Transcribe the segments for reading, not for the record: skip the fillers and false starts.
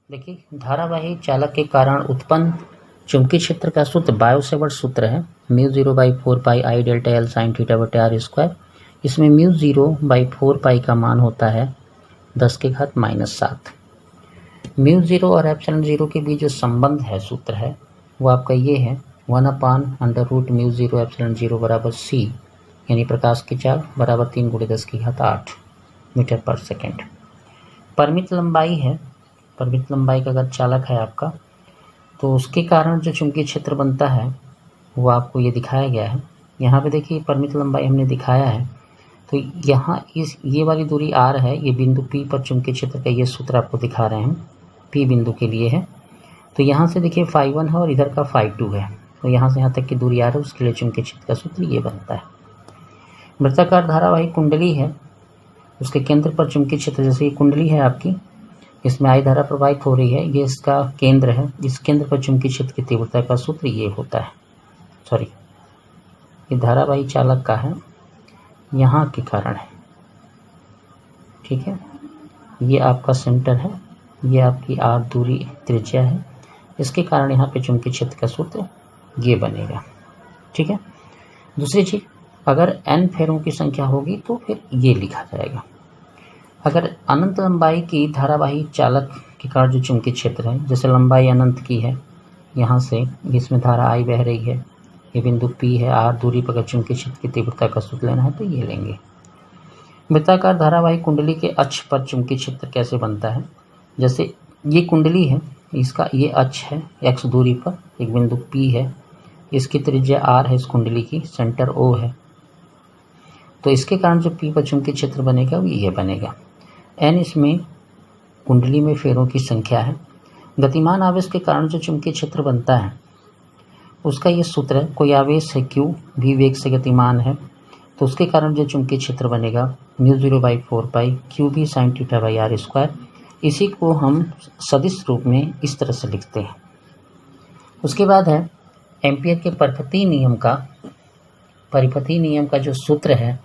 देखिए धारावाही चालक के कारण उत्पन्न चुंबकीय क्षेत्र का सूत्र बायो-सेवर्ट सूत्र है μ0/4πi delta L sin theta बटे r स्क्वायर। इसमें μ0/4π का मान होता है 10⁻⁻7। μ0 और ε0 के बीच जो संबंध है सूत्र है वो आपका ये है 1/√μ0 ε0 बराबर c, यानी प्रकाश की चाल बराबर 3 × 10⁸ मीटर पर सेकेंड। परिमित लंबाई है, परिमित लंबाई का अगर चालक है आपका तो उसके कारण जो चुंबकीय क्षेत्र बनता है वो आपको ये दिखाया गया है। यहाँ पे देखिए परिमित लंबाई हमने दिखाया है, तो यहाँ ये वाली दूरी r है, ये बिंदु P पर चुंबकीय क्षेत्र का ये सूत्र आपको दिखा रहे हैं, P बिंदु के लिए है। तो यहाँ से देखिए φ1 है और इधर का φ2 है, तो यहाँ से यहाँ तक की दूरी r है, उसके लिए चुंबकीय क्षेत्र का सूत्र ये बनता है। वृत्ताकार धारावाही कुंडली है, उसके केंद्र पर चुंबकीय क्षेत्र, जैसे ये कुंडली है आपकी, इसमें I धारा प्रवाहित हो रही है, ये इसका केंद्र है, इस केंद्र पर चुंबकीय क्षेत्र की तीव्रता का सूत्र ये होता है। सॉरी, ये धारावाही चालक का है, यहाँ के कारण है, ठीक है। ये आपका सेंटर है, ये आपकी r दूरी त्रिज्या है, इसके कारण यहाँ पे चुंबकीय क्षेत्र का सूत्र ये बनेगा, ठीक है। दूसरी चीज, अगर n फेरों की संख्या होगी तो फिर ये लिखा जाएगा। अगर अनंत लंबाई की धारावाही चालक के कारण जो चुंबकीय क्षेत्र है, जैसे लंबाई अनंत की है, यहाँ से इसमें धारा I बह रही है, ये बिंदु P है, r दूरी पर चुंबकीय क्षेत्र की तीव्रता का सूत्र लेना है तो ये लेंगे। वृत्ताकार धारावाही कुंडली के अक्ष पर चुंबकीय क्षेत्र कैसे बनता है, जैसे ये कुंडली है, इसका ये अक्ष है x दूरी पर, एक बिंदु P है, इसकी त्रिज्या r है, इस कुंडली की सेंटर O है, तो इसके कारण जो P पर चुंबकीय क्षेत्र बनेगा वो ये बनेगा। n इसमें कुंडली में फेरों की संख्या है। गतिमान आवेश के कारण जो चुंबकीय क्षेत्र बनता है उसका ये सूत्र है, कोई आवेश है q भी वेग से गतिमान है तो उसके कारण जो चुंबकीय क्षेत्र बनेगा μ0/4π q b sin theta by r square. इसी को हम सदिश रूप में इस तरह से लिखते हैं। उसके बाद है एम्पियर के परिपथी नियम का जो सूत्र है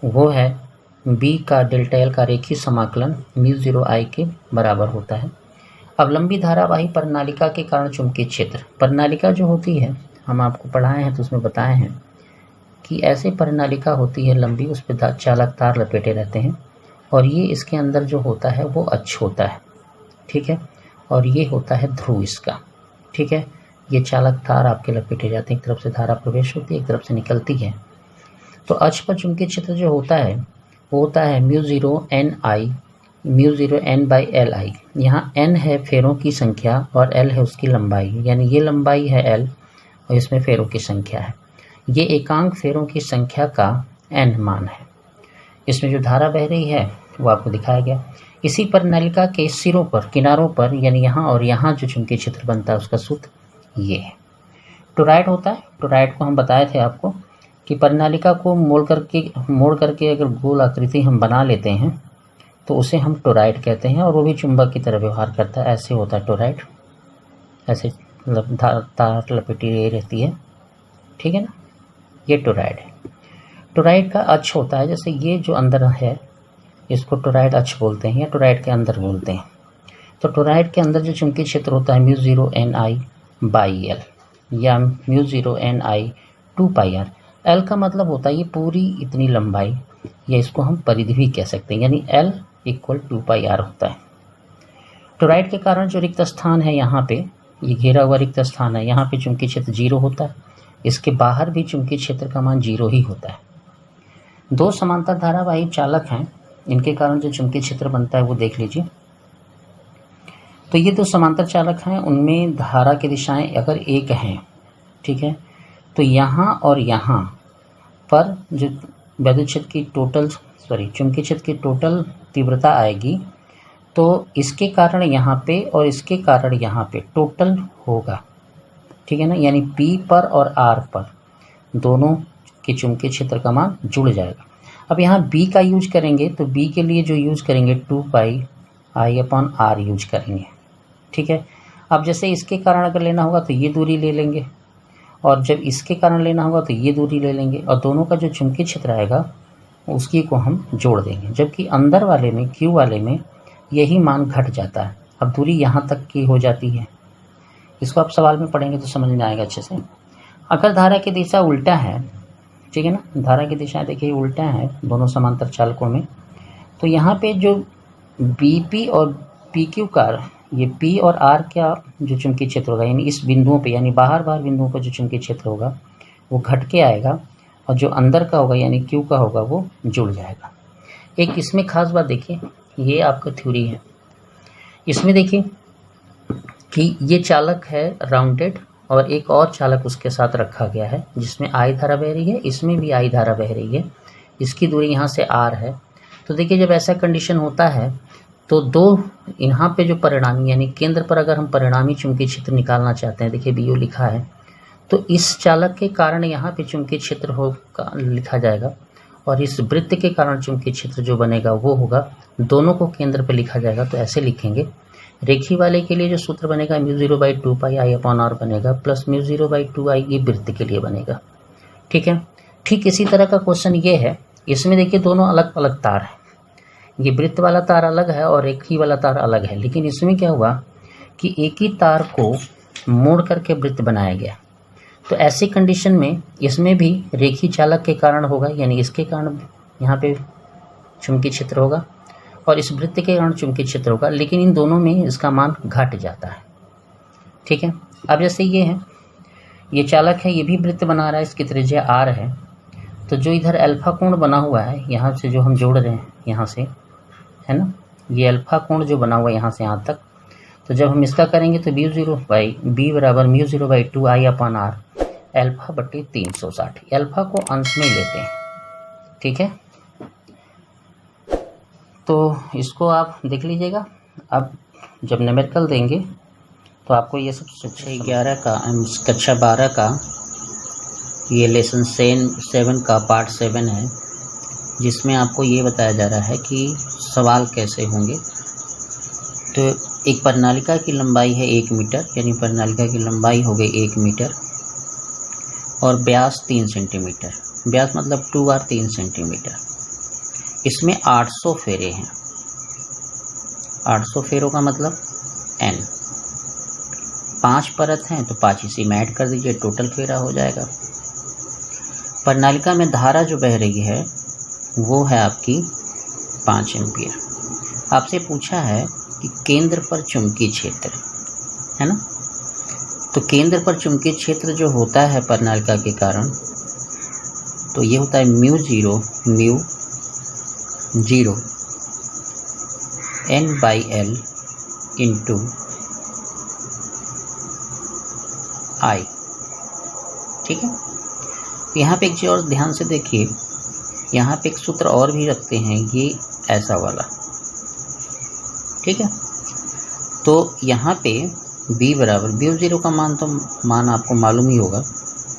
वो है b का डेल्टा L का रेखीय समाकलन μ0I के बराबर होता है। अब लंबी धारावाही प्रणालिका के कारण चुंबकीय क्षेत्र, प्रणालिका जो होती है हम आपको पढ़ाए हैं तो उसमें बताए हैं कि ऐसे प्रणालिका होती है लंबी, उस पर चालक तार लपेटे रहते हैं और ये इसके अंदर जो होता है वो अक्ष होता है, ठीक है, और ये होता है ध्रुव इसका, ठीक है। ये चालक तार आपके लपेटे जाते हैं, एक तरफ से धारा प्रवेश होती है, एक तरफ से निकलती है। तो अक्ष पर चुंबकीय क्षेत्र जो होता है वो होता है μ0 n/Li। यहाँ n है फेरों की संख्या और L है उसकी लंबाई, यानी ये लंबाई है L और इसमें फेरों की संख्या है। ये एकांक फेरों की संख्या का n मान है। इसमें जो धारा बह रही है वो आपको दिखाया गया। इसी प्रणालिका के सिरों पर, किनारों पर, यानी यहाँ और यहाँ जो चुंबकीय क्षेत्र बनता है उसका सूत्र ये है। टोरॉइड होता है, टोरॉइड को हम बताए थे आपको कि प्रणालिका को मोड़ करके अगर गोल आकृति हम बना लेते हैं तो उसे हम टोरॉइड कहते हैं और वो भी चुंबक की तरह व्यवहार करता है। ऐसे होता है टोरॉइड, ऐसे तार लपेटी रहती है, ठीक है ना, ये टोरॉइड है। टोरॉइड का अक्ष होता है, जैसे ये जो अंदर है इसको टोरॉइड अक्ष बोलते हैं या टोरॉइड के अंदर बोलते हैं। तो टोरॉइड के अंदर जो चुंबकीय क्षेत्र होता है μ0 Ni/L या μ0 Ni 2πr। L का मतलब होता है ये पूरी इतनी लंबाई, या इसको हम परिधि भी कह सकते हैं, यानी L = 2πr होता है। टोरॉइड के कारण जो रिक्त स्थान है यहाँ पे, ये घेरा हुआ रिक्त स्थान है, यहाँ पे चुंबकीय क्षेत्र 0 होता है, इसके बाहर भी चुंबकीय क्षेत्र का मान 0 ही होता है। दो समांतर धारावाही चालक हैं, इनके कारण जो चुंबकीय क्षेत्र बनता है वो देख लीजिए। तो ये दो समांतर चालक हैं, उनमें धारा की दिशाएं अगर एक हैं, ठीक है, तो यहाँ और यहाँ पर जो विद्युत क्षेत्र की चुंबकीय क्षेत्र की टोटल तीव्रता आएगी तो इसके कारण यहाँ पे और इसके कारण यहाँ पे टोटल होगा, ठीक है ना, यानी P पर और R पर दोनों के चुंबकीय क्षेत्र का मान जुड़ जाएगा। अब यहाँ B का यूज करेंगे तो B के लिए जो यूज करेंगे 2πi/r यूज करेंगे, ठीक है। अब जैसे इसके कारण अगर लेना होगा तो ये दूरी ले लेंगे और जब इसके कारण लेना होगा तो ये दूरी ले लेंगे और दोनों का जो चुंबकीय क्षेत्र आएगा उसकी को हम जोड़ देंगे, जबकि अंदर वाले में Q वाले में यही मान घट जाता है। अब दूरी यहाँ तक की हो जाती है। इसको आप सवाल में पढ़ेंगे तो समझ में आएगा अच्छे से। अगर धारा की दिशा उल्टा है, ठीक है ना, धारा की दिशा देखिए उल्टा है दोनों समांतर चालकों में, तो यहाँ पे जो BP और PQ का ये P और R का जो चुंबकीय क्षेत्र होगा, यानी इस बिंदुओं पे, यानी बाहर बिंदुओं पर जो चुंबकीय क्षेत्र होगा वो घट के आएगा, और जो अंदर का होगा यानी Q का होगा वो जुड़ जाएगा। एक इसमें खास बात देखिए, ये आपका थ्योरी है। इसमें देखिए कि ये चालक है राउंडेड और एक और चालक उसके साथ रखा गया है जिसमें I धारा बह रही है, इसमें भी I धारा बह रही है, इसकी दूरी यहाँ से R है। तो देखिए जब ऐसा कंडीशन होता है तो दो यहाँ पे जो परिणामी यानी केंद्र पर अगर हम परिणामी चुंबकीय क्षेत्र निकालना चाहते हैं, देखिए BO लिखा है, तो इस चालक के कारण यहाँ पे चुंबकीय क्षेत्र होगा लिखा जाएगा, और इस वृत्त के कारण चुंबकीय क्षेत्र जो बनेगा वो होगा, दोनों को केंद्र पे लिखा जाएगा। तो ऐसे लिखेंगे, रेखी वाले के लिए जो सूत्र बनेगा μ0/2πi/r बनेगा, प्लस μ0/2i ये वृत्त के लिए बनेगा। ठीक है, ठीक इसी तरह का क्वेश्चन ये है। इसमें देखिए दोनों अलग अलग तार है, ये वृत्त वाला तार अलग है और रेखी वाला तार अलग है, लेकिन इसमें क्या हुआ कि एक ही तार को मोड़ करके वृत्त बनाया गया। तो ऐसी कंडीशन में इसमें भी रेखी चालक के कारण होगा, यानी इसके कारण यहाँ पे चुंबकीय क्षेत्र होगा और इस वृत्त के कारण चुंबकीय क्षेत्र होगा, लेकिन इन दोनों में इसका मान घट जाता है। ठीक है, अब जैसे ये है, ये चालक है, ये भी वृत्त बना रहा है, इसकी त्रिज्या R है, तो जो इधर अल्फा कोण बना हुआ है यहाँ से जो हम जोड़ रहे हैं यहाँ से, है ना, ये अल्फा कोण जो बना हुआ है यहाँ से यहाँ तक, तो जब हम इसका करेंगे तो B बराबर μ0/2I/r α/360, अल्फा को अंश में लेते हैं। ठीक है, तो इसको आप देख लीजिएगा। अब जब न्यूमेरिकल देंगे तो आपको ये सब कक्षा 12 का ये लेसन 7 का पार्ट 7 है, जिसमें आपको ये बताया जा रहा है कि सवाल कैसे होंगे। तो एक प्रणालिका की लंबाई है 1 मीटर, यानी प्रणालिका की लंबाई हो गई 1 मीटर और व्यास 3 सेंटीमीटर, व्यास मतलब 2r 3 सेंटीमीटर। इसमें 800 फेरे हैं, 800 फेरों का मतलब n, 5 परत हैं तो 5 इसी में ऐड कर दीजिए, टोटल फेरा हो जाएगा। प्रणालिका में धारा जो बह रही है वो है आपकी 5 एम्पियर। आपसे पूछा है कि केंद्र पर चुंबकीय क्षेत्र, है ना, तो केंद्र पर चुंबकीय क्षेत्र जो होता है प्रणालिका के कारण, तो ये होता है μ0 n/L इंटू I। ठीक है, यहाँ पे एक चीज़ और ध्यान से देखिए, यहाँ पे एक सूत्र और भी रखते हैं, ये ऐसा वाला। ठीक है, तो यहाँ पे B बराबर μ0 का मान आपको मालूम ही होगा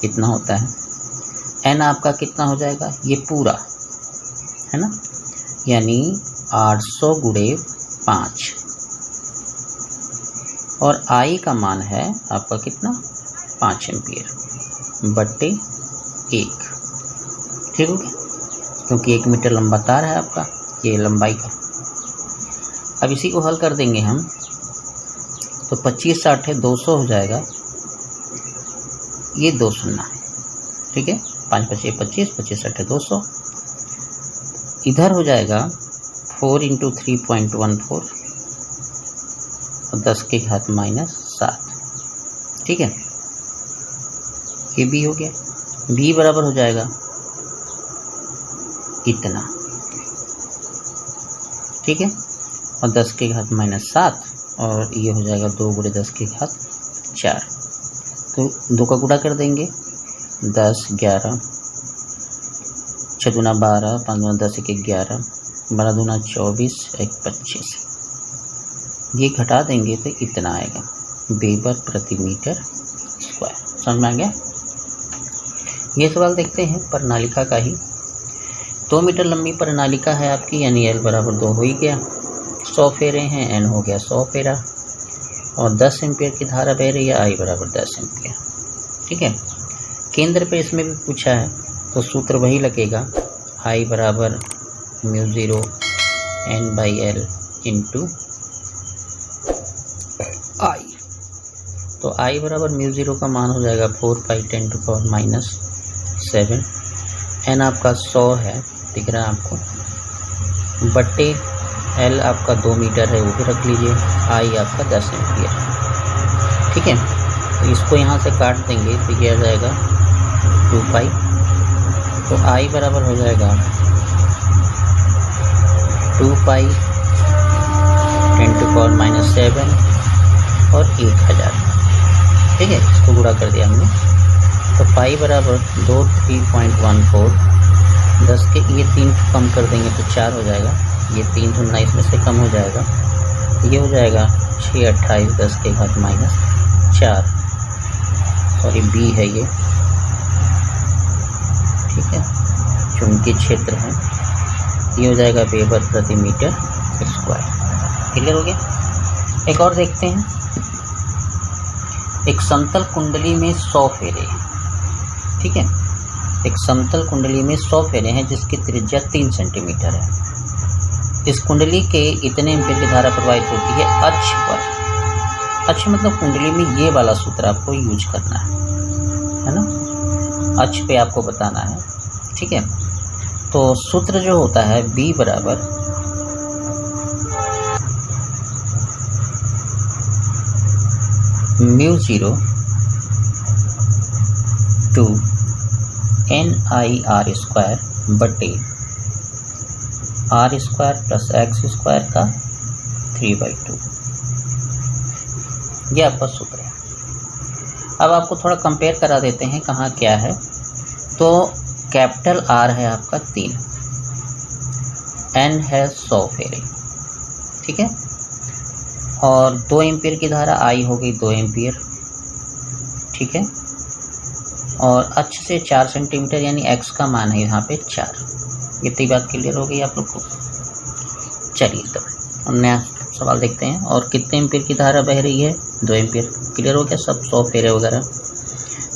कितना होता है, n आपका कितना हो जाएगा, ये पूरा, है ना, यानी 800 गुणे 5, और I का मान है आपका कितना 5 एम्पियर बट्टे 1। ठीक हो गया, क्योंकि 1 मीटर लंबा तार है आपका ये लंबाई का। अब इसी को हल कर देंगे हम, तो 25 60 है 200 हो जाएगा, ये 2 शून्य। ठीक है, 5 5 25, 25 60 200, इधर हो जाएगा 4 × 3.14 और 10 के घात -7। ठीक है, ये भी हो गया। B बराबर हो जाएगा इतना। ठीक है, और 10 के घात -7 और ये हो जाएगा 2 × 10 के घात 4। तो 2 का गुणा कर देंगे, 10 11 6 दूना 12 5 दूना 10 1 11 12 दूना 24 1 25, ये घटा देंगे तो इतना आएगा वेबर प्रति मीटर स्क्वायर। समझ में आ गया। ये सवाल देखते हैं प्रणालिका का ही। 2 मीटर लंबी प्रणालिका है आपकी, यानी L बराबर 2 हो ही गया, 100 फेरे हैं, n हो गया 100 फेरा, और 10 एम्पियर की धारा बह रही है, I बराबर 10 एम्पियर। ठीक है, केंद्र पे इसमें भी पूछा है तो सूत्र वही लगेगा, I बराबर μ0 n/L इंटू तो I बराबर म्यू ज़ीरो का मान हो जाएगा 4 पाई 10 टू पावर माइनस 7। n आपका 100 है, दिख रहा है आपको, बट्टे L आपका 2 मीटर है, वो भी रख लीजिए, I आपका 10 एम्पियर। ठीक है, तो इसको यहाँ से काट देंगे तो ये आ जाएगा 2 पाई, तो I बराबर हो जाएगा 2 पाई 10 टू पावर माइनस 7 और 1000। ठीक है, इसको गुणा कर दिया हमने, तो पाई बराबर 23.14, 10 के ये 3 कम कर देंगे तो 4 हो जाएगा, ये 3 तो 19 में से कम हो जाएगा, तो ये हो जाएगा 6 28 10 के घात माइनस 4, सॉरी बी है ये। ठीक है, चुंबकीय क्षेत्र है, ये हो जाएगा वेबर प्रति मीटर स्क्वायर। क्लियर हो गया। एक और देखते हैं, एक समतल कुंडली में 100 फेरे। ठीक है, एक समतल कुंडली में 100 फेरे हैं जिसकी त्रिज्या 3 सेंटीमीटर है। इस कुंडली के इतने एम्पीयर की धारा प्रवाहित होती है अक्ष पर। अक्ष मतलब कुंडली में ये वाला सूत्र आपको यूज करना है ना, अक्ष पे आपको बताना है। ठीक है, तो सूत्र जो होता है B बराबर mu zero two NIR square बटे R square plus X square का 3/2, ये आपका सूत्र है। अब आपको थोड़ा कंपेयर करा देते हैं कहाँ क्या है। तो कैपिटल R है आपका 3, N है 100 फेरे। ठीक है, और 2 एम्पीयर की धारा I हो गई 2 एम्पीयर। ठीक है, और अक्ष से 4 सेंटीमीटर यानी X का मान है यहाँ पे 4। इतनी बात क्लियर हो गई आप लोग को। चलिए तो हम नया सवाल देखते हैं। और कितने एम्पीयर की धारा बह रही है? 2 एम्पीयर। क्लियर हो गया सब, 100 फेरे वगैरह।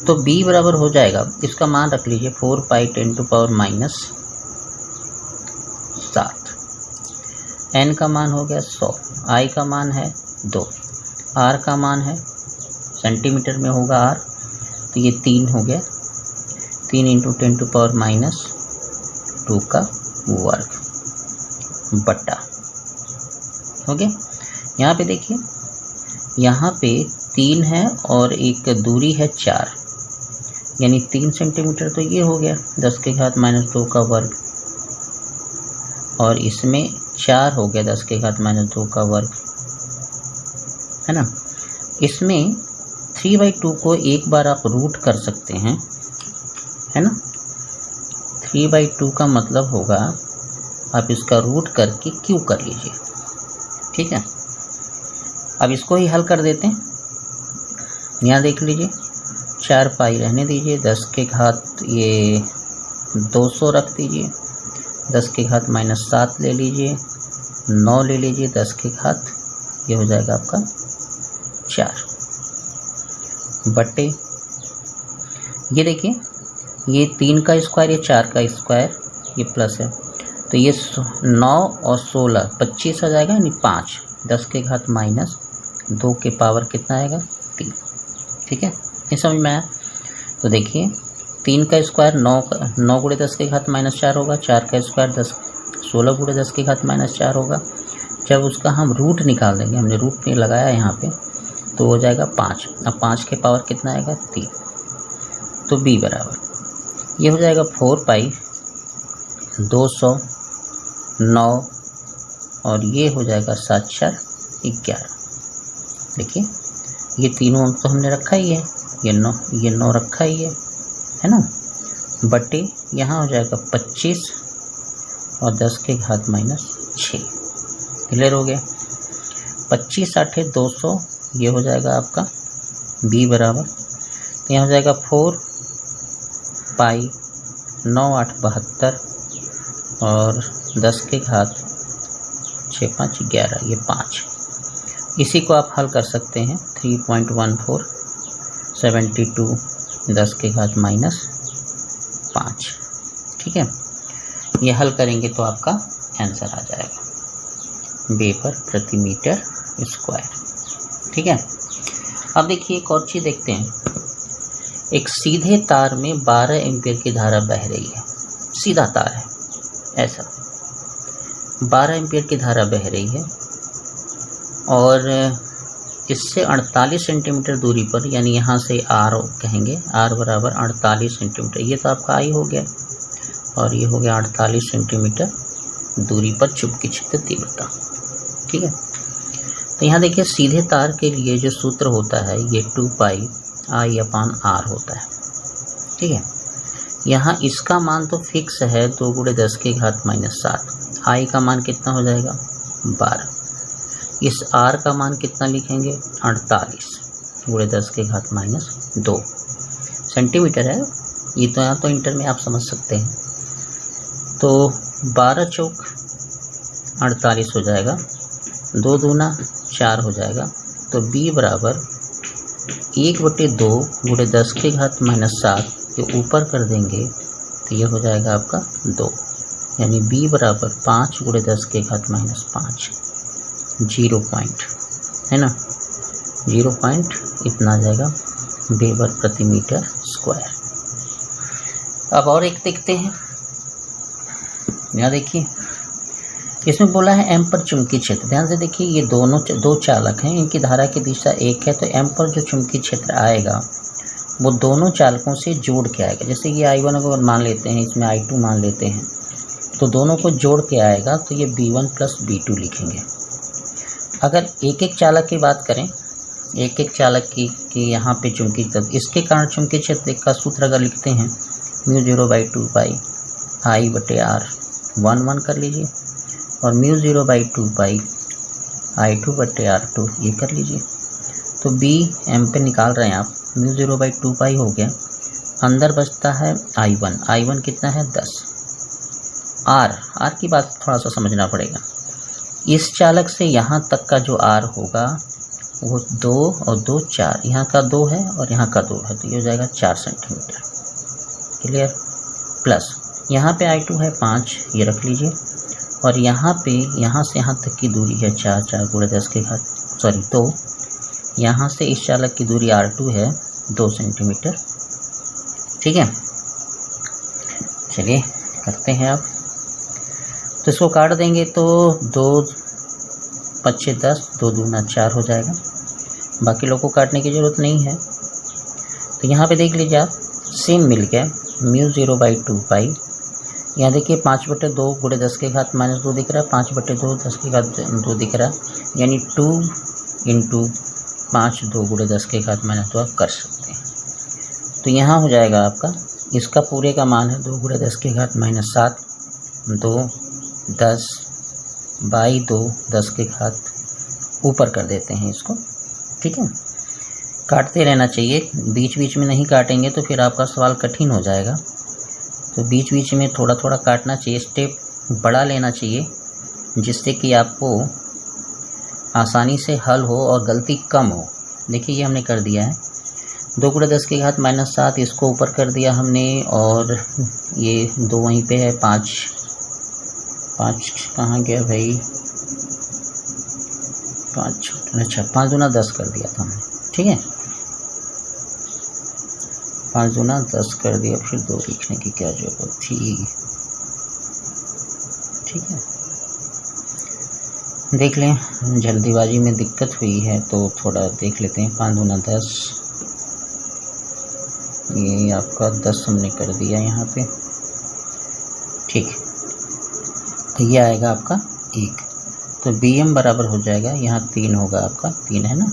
तो B बराबर हो जाएगा, इसका मान रख लीजिए 4 पाई 10 टू पावर माइनस 7। N का मान हो गया 100, I का मान है 2, R का मान है सेंटीमीटर में होगा R, तो ये 3 हो गया, 3 इंटू 10 टू पावर माइनस 2 का वर्ग बट्टा हो गया। यहाँ पे देखिए, यहाँ पे 3 है और एक दूरी है 4, यानी 3 सेंटीमीटर, तो ये हो गया 10 के घात माइनस 2 का वर्ग, और इसमें 4 हो गया 10 के घात माइनस 2 का वर्ग, है ना। इसमें 3/2 को एक बार आप रूट कर सकते हैं, है ना। 3/2 का मतलब होगा आप इसका रूट करके क्यू कर लीजिए। ठीक है, अब इसको ही हल कर देते हैं। यहाँ देख लीजिए, 4 पाई रहने दीजिए, 10 के घात ये 200 रख दीजिए, 10 के घात माइनस 7 ले लीजिए, 9 ले लीजिए, 10 के घात ये हो जाएगा आपका 4 बट्टे, ये देखिए ये 3 का स्क्वायर, ये 4 का स्क्वायर, ये प्लस है, तो ये 9 और 16 25 आ जाएगा, यानी 5, 10 के घात माइनस 2 के पावर कितना आएगा 3। ठीक है, ये समझ में आया। तो देखिए 3 का स्क्वायर 9 गुणे 10 के घात माइनस 4 होगा, 4 का स्क्वायर 16 गुणे 10 के घात माइनस 4 होगा। जब उसका हम रूट निकाल देंगे, हमने रूट नहीं लगाया यहाँ पे, तो हो जाएगा 5। अब 5 के पावर कितना आएगा 3। तो B बराबर ये हो जाएगा 4 पाई 209 और ये हो जाएगा 7 4 11। देखिए ये तीनों अंक तो हमने रखा ही है, ये 9 रखा ही है ना, बटे यहाँ हो जाएगा 25 और 10 के घात माइनस 6। क्लियर हो गया। 25 8 200, ये हो जाएगा आपका B बराबर, तो यहाँ हो जाएगा 4 पाई 9 8 72 और 10 के घात 6 5 11, ये 5। इसी को आप हल कर सकते हैं, 3.14 72 10 के घात माइनस 5। ठीक है, ये हल करेंगे तो आपका आंसर आ जाएगा वेबर प्रति मीटर स्क्वायर। ठीक है, अब देखिए एक और चीज़ देखते हैं। एक सीधे तार में 12 एम्पीयर की धारा बह रही है, सीधा तार है ऐसा, 12 एम्पीयर की धारा बह रही है और इससे 48 सेंटीमीटर दूरी पर, यानी यहाँ से आर कहेंगे, आर बराबर 48 सेंटीमीटर, ये तो आपका आई हो गया और ये हो गया 48 सेंटीमीटर दूरी पर चुंबकीय क्षेत्र तीव्रता। ठीक है, तो यहाँ देखिए सीधे तार के लिए जो सूत्र होता है ये 2 पाई आई अपान आर होता है। ठीक है, यहाँ इसका मान तो फिक्स है 2 × 10 की घात -7, आई का मान कितना हो जाएगा 12, इस आर का मान कितना लिखेंगे 48 × 10 की घात -2 सेंटीमीटर है ये, तो यहाँ तो इंटर में आप समझ सकते हैं। तो 12 चौक 48 हो जाएगा, 2 दूना 4 हो जाएगा, तो B बराबर 1/2 × 10 की घात -7 के ऊपर कर देंगे तो ये हो जाएगा आपका 2, यानी B बराबर 5 × 10 की घात -5, 0 पॉइंट है ना, 0 पॉइंट इतना आ जाएगा वेबर प्रति मीटर स्क्वायर। अब और एक देखते हैं, यहाँ देखिए इसमें बोला है एम पर चुंबकीय क्षेत्र। ध्यान से देखिए ये दोनों दो चालक हैं, इनकी धारा की दिशा एक है, तो एम पर जो चुंबकीय क्षेत्र आएगा वो दोनों चालकों से जोड़ के आएगा। जैसे ये I1 अगर मान लेते हैं, इसमें I2 मान लेते हैं, तो दोनों को जोड़ के आएगा, तो ये B1 + B2 लिखेंगे। अगर एक एक चालक की बात करें, एक एक चालक की यहाँ पे चुंबकीय क्षेत्र, इसके कारण चुंबकीय क्षेत्र का सूत्र अगर लिखते हैं μ0/2 पाई I/R 1 कर लीजिए, और μ0/2 पाई I2/R2 ये कर लीजिए। तो B M पे निकाल रहे हैं आप, μ0/2 पाई हो गया, अंदर बचता है I1 कितना है 10, R की बात थोड़ा सा समझना पड़ेगा। इस चालक से यहाँ तक का जो R होगा वो 2 और 2 4, यहाँ का 2 है और यहाँ का 2 है, तो ये हो जाएगा 4 सेंटीमीटर। क्लियर, प्लस यहाँ पे I2 है 5, ये रख लीजिए, और यहाँ पे यहाँ से यहाँ तक की दूरी है 4 × 10 की घात, तो यहाँ से इस चालक की दूरी R2 है 2 सेंटीमीटर। ठीक है, चलिए करते हैं आप, तो इसको काट देंगे तो 2 × 5 = 10, 2 दूना 4 हो जाएगा, बाकी लोग को काटने की ज़रूरत नहीं है। तो यहाँ पे देख लीजिए आप, सेम मिल गया μ0/2 पाई, यहाँ देखिए 5/2 × 10 की घात -2 दिख रहा है, 5/2 10 की घात 2 दिख रहा है, यानी 2 × 5 2 × 10 की घात -2 आप कर सकते हैं। तो यहाँ हो जाएगा आपका, इसका पूरे का मान है 2 × 10 की घात -7, 2 10 / 2 10 की घात ऊपर कर देते हैं इसको। ठीक है, काटते रहना चाहिए, बीच बीच में नहीं काटेंगे तो फिर आपका सवाल कठिन हो जाएगा, तो बीच बीच में थोड़ा थोड़ा काटना चाहिए, स्टेप बड़ा लेना चाहिए, जिससे कि आपको आसानी से हल हो और गलती कम हो। देखिए ये हमने कर दिया है, 2 × 10 की घात -7 इसको ऊपर कर दिया हमने, और ये 2 वहीं पे है, 5 कहाँ गया भाई, 5 अच्छा 5 दूना 10 कर दिया था हमने। ठीक है, 5 दूना 10 कर दिया, फिर 2 लिखने की क्या जरूरत थी। ठीक है, देख लें, जल्दीबाजी में दिक्कत हुई है तो थोड़ा देख लेते हैं। 5 दूना 10, ये आपका 10 हमने कर दिया यहाँ पे। ठीक है, तो ये आएगा आपका 1, तो BM बराबर हो जाएगा, यहाँ 3 होगा आपका, 3 है ना,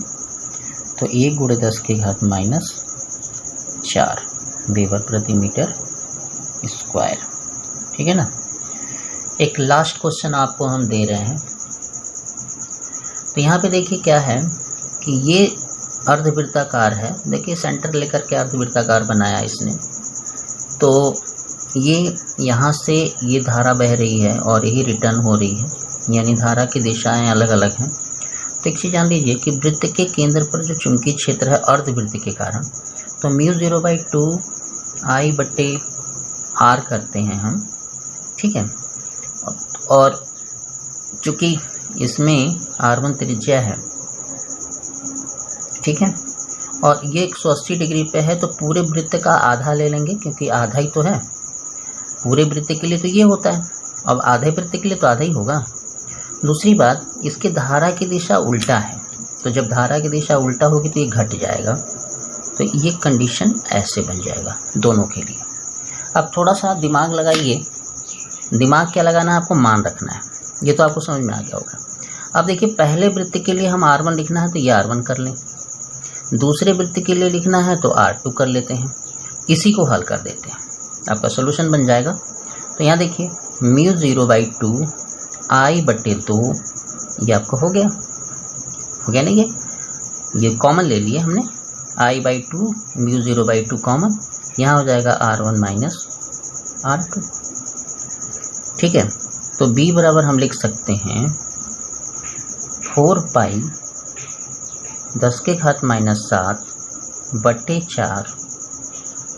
तो 1 × 10 की घात -4 वेबर प्रति मीटर स्क्वायर। ठीक है ना। एक लास्ट क्वेश्चन आपको हम दे रहे हैं, तो यहाँ पे देखिए क्या है कि ये अर्धवृत्ताकार है, देखिए सेंटर लेकर के अर्धवृत्ताकार बनाया इसने, तो ये यहाँ से ये धारा बह रही है और यही रिटर्न हो रही है, यानी धारा की दिशाएं अलग अलग हैं। तो एक चीज़ जान लीजिए कि वृत्त के केंद्र पर जो चुंबकीय क्षेत्र है अर्धवृत्त के कारण, तो μ0/2 I/R करते हैं हम। ठीक है, और चूँकि इसमें R1 त्रिज्या है, ठीक है, और ये 180 डिग्री पे है, तो पूरे वृत्त का आधा ले लेंगे, क्योंकि आधा ही तो है। पूरे वृत्त के लिए तो ये होता है, अब आधे वृत्त के लिए तो आधा ही होगा। दूसरी बात, इसकी धारा की दिशा उल्टा है, तो जब धारा की दिशा उल्टा होगी तो ये घट जाएगा, तो ये कंडीशन ऐसे बन जाएगा दोनों के लिए। अब थोड़ा सा दिमाग लगाइए। दिमाग क्या लगाना है आपको, मान रखना है, ये तो आपको समझ में आ गया होगा। अब देखिए, पहले वृत्त के लिए हम R1 लिखना है तो ये R1 कर लें, दूसरे वृत्त के लिए लिखना है तो R2 कर लेते हैं, इसी को हल कर देते हैं, आपका सोल्यूशन बन जाएगा। तो यहाँ देखिए μ0/2 I/2, ये आपको हो गया ना, ये कॉमन ले लिए हमने, I/2 μ0/2 कॉमन, यहाँ हो जाएगा R1 माइनस R2। ठीक है, तो B बराबर हम लिख सकते हैं 4 पाई 10 के घात -7/4,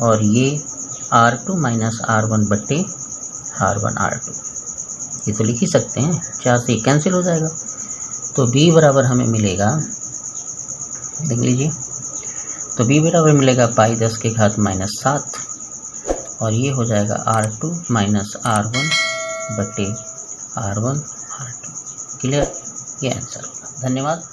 और ये R2 माइनस R1 बट्टे R1 R2, ये तो लिख ही सकते हैं, 4 से कैंसिल हो जाएगा। तो B बराबर हमें मिलेगा, देख लीजिए, तो B बराबर मिलेगा पाई 10 के घात -7, और ये हो जाएगा R2 माइनस R1 बट्टे R1 R2। क्लियर, ये आंसर होगा। धन्यवाद।